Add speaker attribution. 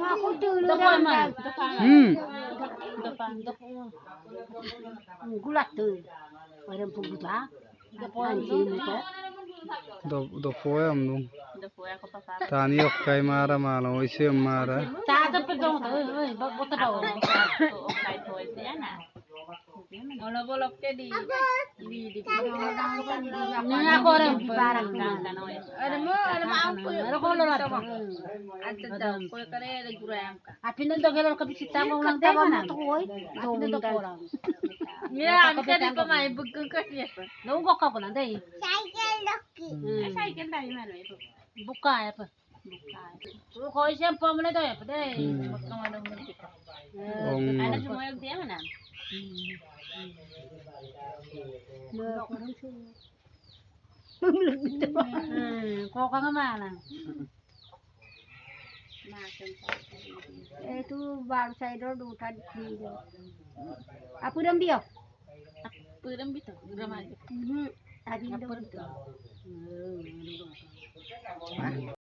Speaker 1: Aku dulu gulat tuh. Orang pembuka. Anjing itu.
Speaker 2: Do poem no. Tani okai mara mala oise mara.
Speaker 1: Tata pegong tuh, bota bawa.
Speaker 3: Ono bolok ke di
Speaker 1: Ini aku orang di barang.
Speaker 3: ada mau
Speaker 1: Ada kalau ada.
Speaker 3: ada tahu kue kare ada guram ka
Speaker 1: Api nanti kalau kebisita mau ulang deh mana? Api nanti orang.
Speaker 3: ya bisa di pemai buku ke dia
Speaker 1: Nunggu kau nanti.
Speaker 3: cycle dari mana itu
Speaker 1: Buka ya apa? Tuh kau siapa mana tuh ya? Deh.
Speaker 3: kemana mungkin
Speaker 2: Ong
Speaker 3: ada semua yang dia mana
Speaker 1: Kau kan mana? Itu baru saya dulu tadi. Apa dah dia?
Speaker 3: puram gitu ramai
Speaker 1: Tadi itu.